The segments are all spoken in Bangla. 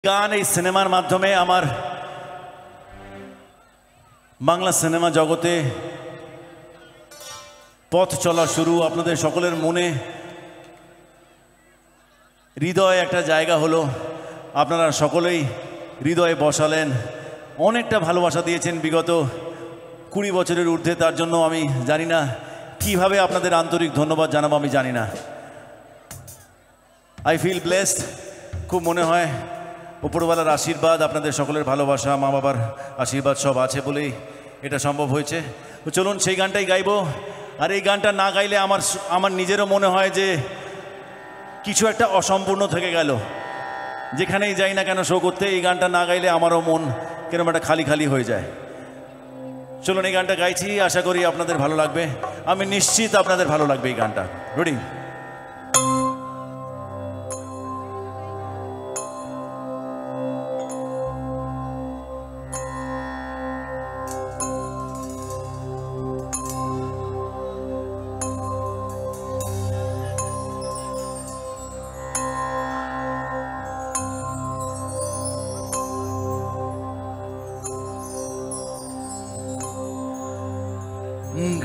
গান এই সিনেমার মাধ্যমে আমার বাংলা সিনেমা জগতে পথ চলা শুরু। আপনাদের সকলের মনে হৃদয়ে একটা জায়গা হলো, আপনারা সকলেই হৃদয়ে বসালেন, অনেকটা ভালোবাসা দিয়েছেন বিগত 20 বছরের ঊর্ধ্বে। তার জন্য আমি জানি না কিভাবে আপনাদের আন্তরিক ধন্যবাদ জানাবো, আমি জানি না। I feel blessed. খুব মনে হয় উপরওয়ালার আশীর্বাদ, আপনাদের সকলের ভালোবাসা, মা বাবার আশীর্বাদ সব আছে বলেই এটা সম্ভব হয়েছে। তো চলুন সেই গানটাই গাইবো। আর এই গানটা না গাইলে আমার নিজেরও মনে হয় যে কিছু একটা অসম্পূর্ণ থেকে গেল। যেখানেই যাই না কেন শো করতে, এই গানটা না গাইলে আমারও মন কেরম একটা খালি খালি হয়ে যায়। চলুন এই গানটা গাইছি, আশা করি আপনাদের ভালো লাগবে। আমি নিশ্চিত আপনাদের ভালো লাগবে এই গানটা। রেডি?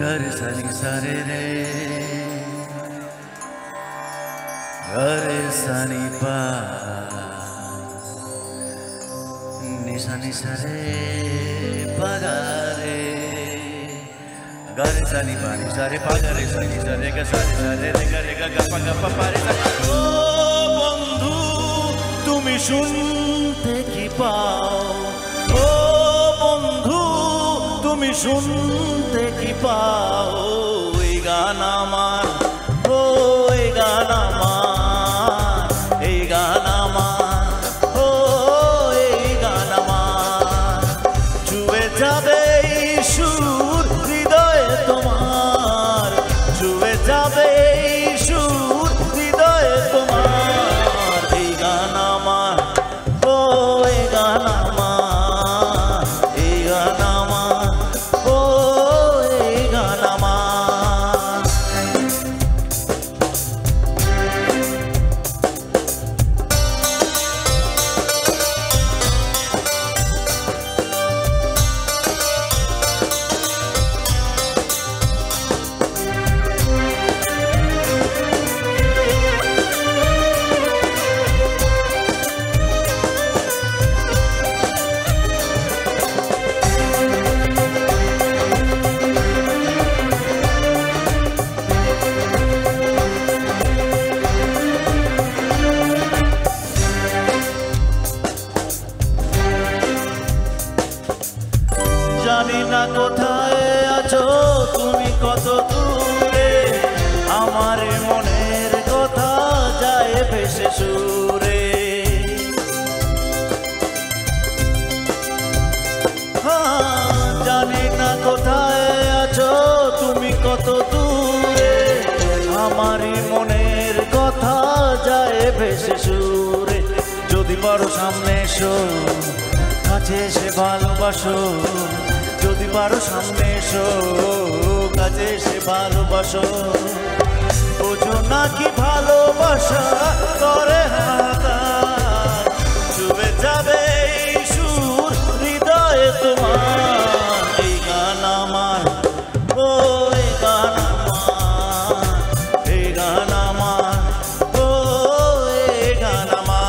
घर सनी सारे रे घर सनी पा निशानी सारे पगारे घर सनी पानी सारे पगारे सनी सारे का सारे रे गा गप्पा गप्पा पारे। ओ बंधु तुमी শুনতে কি পাও, ও বন্ধু তুমি শুনতে কি পাও, এই গান আমার, ও এই গান আমার, এই গান আমার, ও এই গান আমার, ছুঁয়ে যাবে এই সুর হৃদয়ে তোমার, ছুঁয়ে যাবে এই সুর হৃদয়ে তোমার, এই গান আমার, ও এই গান আমার, এই গান আমার, ও এই গান আমার। জানি না কোথায় আছো তুমি, কত দূরে, আমার মনের কথা যায় ভেসে সুরে। জানি না কোথায় আছো তুমি, কত দূরে, আমার মনের কথা যায় ভেসে সুরে। যদি পারো সামনে এসো, কাছে এসে ভালোবাসো, যদি পারো সামনে এসো, কাছে এসে ভালোবাসো। বোঝো না কি ভালোবাসা করে হাহাকার, ছুঁয়ে যাবে এই সুর হৃদয়ে তোমার, এই গান আমার, ও এই গান আমার, এই গান আমার, ও এই গান আমার।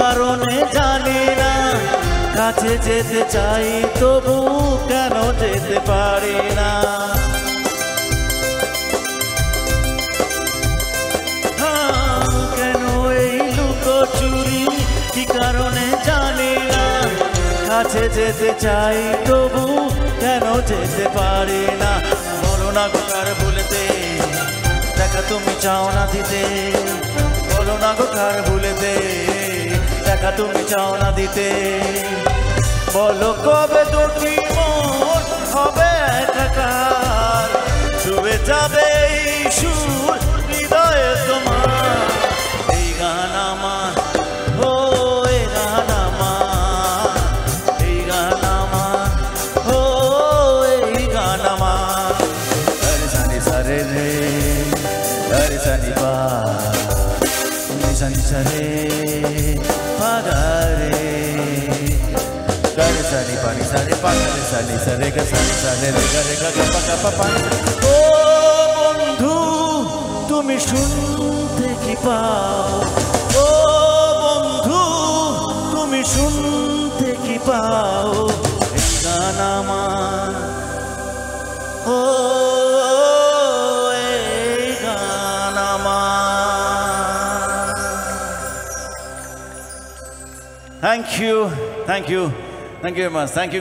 কারণে জানি না, কাছে যেতে চাই তবু কেন যেতে পারি না। কেন এই লুকোচুরি কি কারণে জানি না, কাছে যেতে চাই তবু কেন যেতে পারি না বলো না গো কার ভুলেতে দেখা তুমি চাও না দিতে বলো না গো কার ভুলেতে দেখা তুমি চাও না দিতে বলো কবে দুটি মন হবে একাকার ছুঁয়ে যাবে এই সুর হৃদয়ে তোমার এই গান আমার ও এই গান আমার এই গান আমার ও এই গান আমার হরে সানি সারে রে হরে সানি পা সানি সারে পাগারে gare sani pani sare pagare sani sare ga sani sare re gare ga ga pa pa pa ও বন্ধু তুমি শুনতে কি পাও ও বন্ধু তুমি শুনতে কি পাও এই গান আমার ও এই গান আমার thank you very much. Thank you.